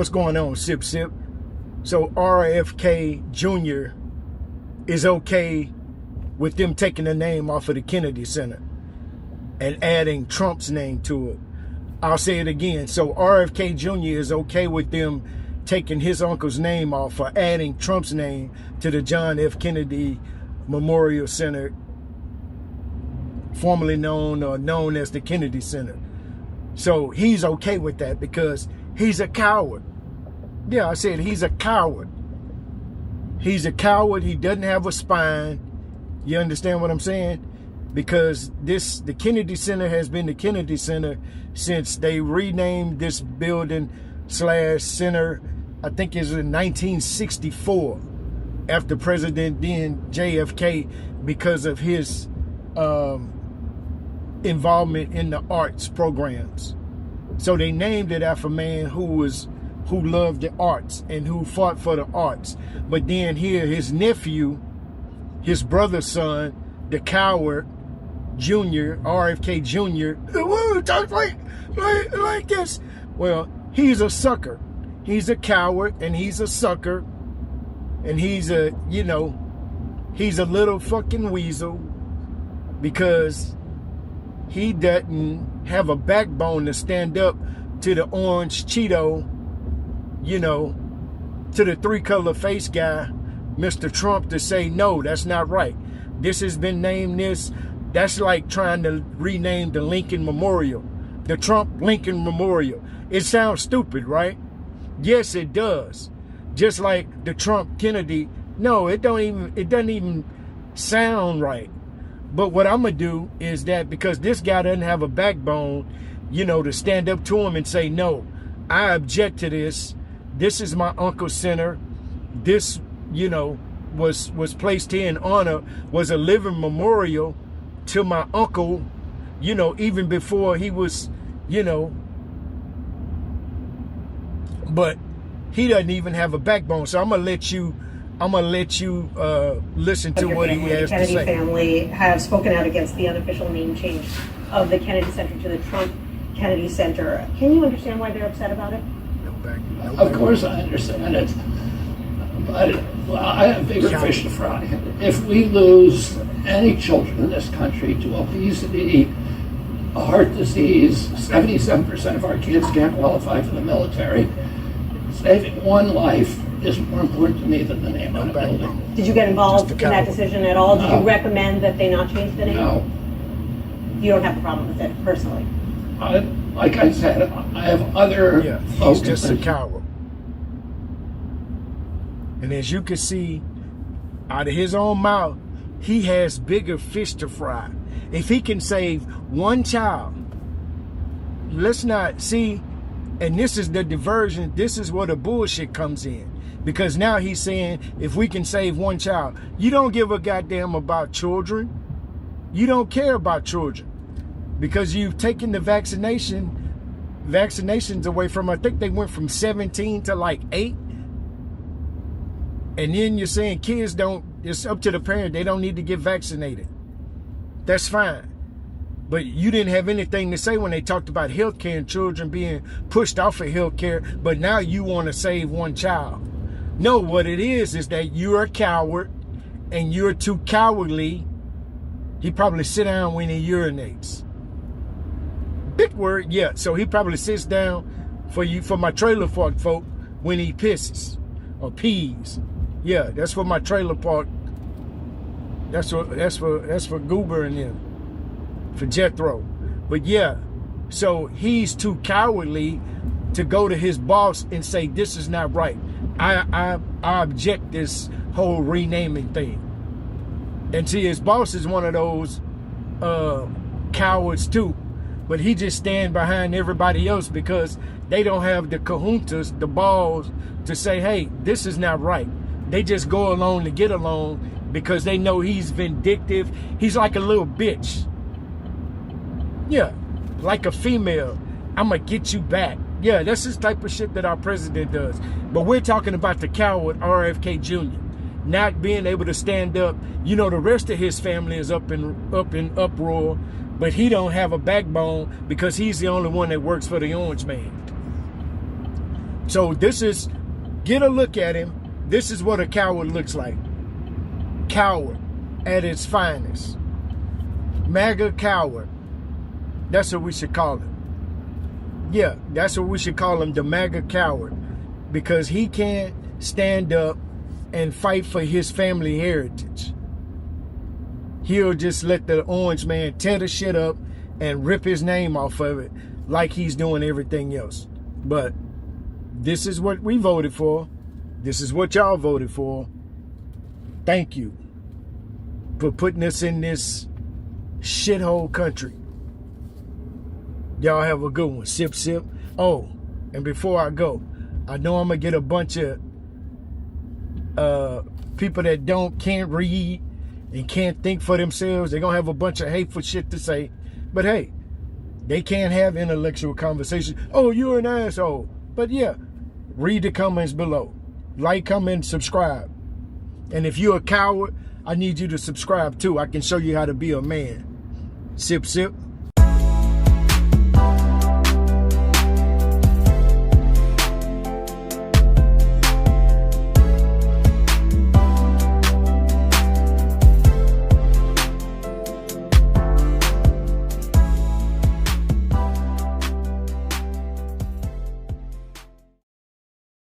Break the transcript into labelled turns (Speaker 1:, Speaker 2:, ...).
Speaker 1: What's going on, Sip Sip? So RFK Jr. is okay with them taking the name off of the Kennedy Center and adding Trump's name to it. I'll say it again. So RFK Jr. is okay with them taking his uncle's name off for adding Trump's name to the John F. Kennedy Memorial Center, formerly known as the Kennedy Center. So he's okay with that because he's a coward. Yeah, I said he's a coward. He's a coward. He doesn't have a spine. You understand what I'm saying? Because the Kennedy Center has been the Kennedy Center since they renamed this building / center, I think it was in 1964, after President then JFK, because of his involvement in the arts programs. So they named it after a man who loved the arts and who fought for the arts. But then here, his nephew, his brother's son, the coward, Jr., RFK Jr., talk like this. Well, he's a sucker. He's a coward and he's a sucker. And he's a little fucking weasel because he doesn't have a backbone to stand up to the orange Cheeto, to the three-color face guy, Mr. Trump, to say, no, that's not right. This has been named this. That's like trying to rename the Lincoln Memorial, the Trump-Lincoln Memorial. It sounds stupid, right? Yes, it does. Just like the Trump-Kennedy. No, it doesn't even sound right. But what I'm going to do is that because this guy doesn't have a backbone, to stand up to him and say, no, I object to this. This is my uncle's center. This, was placed here in honor, was a living memorial to my uncle, even before he was, but he doesn't even have a backbone. So I'm going to let you listen to what he has to say.
Speaker 2: The Kennedy family have spoken out against the unofficial name change of the Kennedy Center to the Trump Kennedy Center. Can you understand why they're upset about it?
Speaker 3: Of course I understand it. But I have bigger fish to fry. If we lose any children in this country to obesity, heart disease, 77% of our kids can't qualify for the military. Saving one life is more important to me than the name of the building.
Speaker 2: Did you get involved in that decision at all? Did
Speaker 3: No.
Speaker 2: you recommend that they not change the name?
Speaker 3: No.
Speaker 2: You don't have a problem with it personally?
Speaker 3: Like I said, I have other
Speaker 1: he's just a coward. And as you can see, out of his own mouth, he has bigger fish to fry. If he can save one child, let's not see, and this is the diversion, this is where the bullshit comes in. Because now he's saying, if we can save one child, you don't give a goddamn about children. You don't care about children. Because you've taken the vaccinations away from, I think they went from 17 to like 8. And then you're saying kids it's up to the parent, they don't need to get vaccinated. That's fine. But you didn't have anything to say when they talked about healthcare and children being pushed off of healthcare, but now you want to save one child. No, what it is that you're a coward and you're too cowardly. He probably sit down when he urinates. Big word, yeah. So he probably sits down for my trailer park folk when he pisses or pees. Yeah, that's for my trailer park. That's for Goober and them, for Jethro. But yeah, so he's too cowardly to go to his boss and say this is not right. I object this whole renaming thing. And see, his boss is one of those cowards too. But he just stand behind everybody else because they don't have the kahuntas, the balls, to say, hey, this is not right. They just go along to get along because they know he's vindictive. He's like a little bitch. Yeah, like a female. I'm going to get you back. Yeah, that's the type of shit that our president does. But we're talking about the coward RFK Jr. not being able to stand up. The rest of his family is up in uproar, but he don't have a backbone because he's the only one that works for the Orange Man. So this is, get a look at him. This is what a coward looks like. Coward at its finest. MAGA coward. That's what we should call him. Yeah, that's what we should call him, the MAGA coward. Because he can't stand up and fight for his family heritage. He'll just let the orange man tear the shit up and rip his name off of it like he's doing everything else. But this is what we voted for. This is what y'all voted for. Thank you for putting us in this shithole country. Y'all have a good one. Sip, sip. Oh, and before I go, I know I'm going to get a bunch of people that can't read and can't think for themselves. They're going to have a bunch of hateful shit to say. But hey, they can't have intellectual conversation. Oh, you're an asshole. But yeah, read the comments below. Like, comment, subscribe. And if you're a coward, I need you to subscribe too. I can show you how to be a man. Sip, sip.